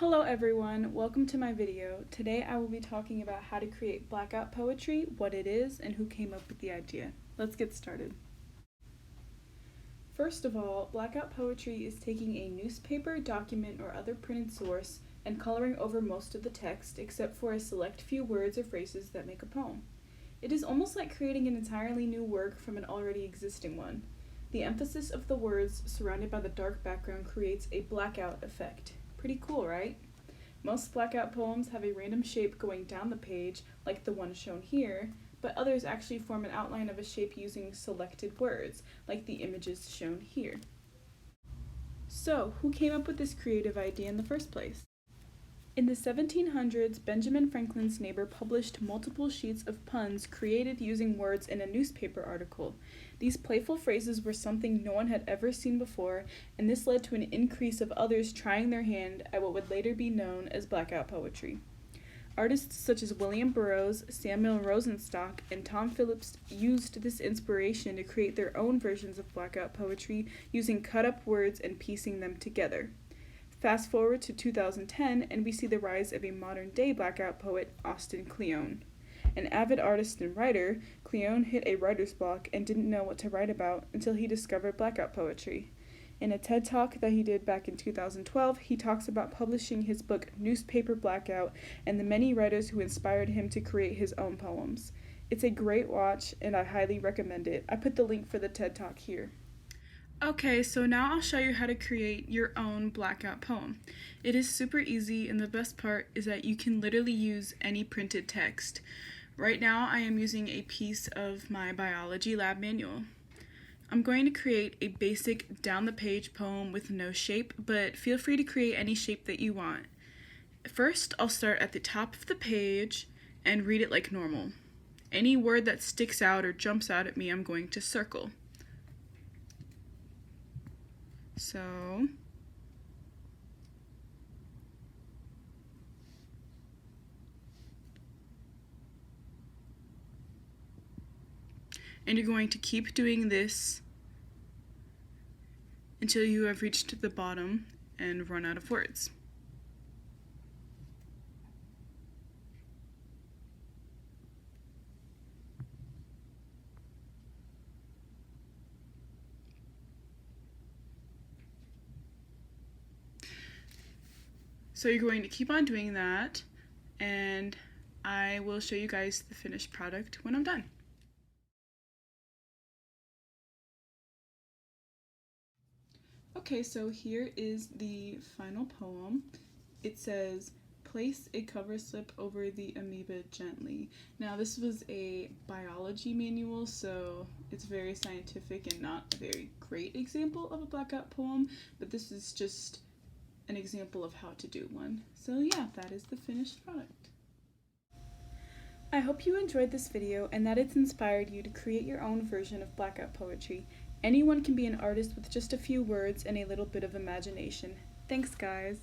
Hello everyone, welcome to my video. Today I will be talking about how to create blackout poetry, what it is, and who came up with the idea. Let's get started. First of all, blackout poetry is taking a newspaper, document, or other printed source and coloring over most of the text except for a select few words or phrases that make a poem. It is almost like creating an entirely new work from an already existing one. The emphasis of the words surrounded by the dark background creates a blackout effect. Pretty cool, right? Most blackout poems have a random shape going down the page, like the one shown here, but others actually form an outline of a shape using selected words, like the images shown here. So, who came up with this creative idea in the first place? In the 1700s, Benjamin Franklin's neighbor published multiple sheets of puns created using words in a newspaper article. These playful phrases were something no one had ever seen before, and this led to an increase of others trying their hand at what would later be known as blackout poetry. Artists such as William Burroughs, Samuel Rosenstock, and Tom Phillips used this inspiration to create their own versions of blackout poetry using cut-up words and piecing them together. Fast forward to 2010, and we see the rise of a modern-day blackout poet, Austin Kleon. An avid artist and writer, Kleon hit a writer's block and didn't know what to write about until he discovered blackout poetry. In a TED Talk that he did back in 2012, he talks about publishing his book Newspaper Blackout and the many writers who inspired him to create his own poems. It's a great watch, and I highly recommend it. I put the link for the TED Talk here. Okay, so now I'll show you how to create your own blackout poem. It is super easy, and the best part is that you can literally use any printed text. Right now I am using a piece of my biology lab manual. I'm going to create a basic down-the-page poem with no shape, but feel free to create any shape that you want. First, I'll start at the top of the page and read it like normal. Any word that sticks out or jumps out at me, I'm going to circle. So, and you're going to keep doing this until you have reached the bottom and run out of words. So you're going to keep on doing that, and I will show you guys the finished product when I'm done. Okay, so here is the final poem. It says, "Place a cover slip over the amoeba gently." Now this was a biology manual, so it's very scientific and not a very great example of a blackout poem, but this is just an example of how to do one. So yeah, that is the finished product. I hope you enjoyed this video and that it's inspired you to create your own version of blackout poetry. Anyone can be an artist with just a few words and a little bit of imagination. Thanks, guys!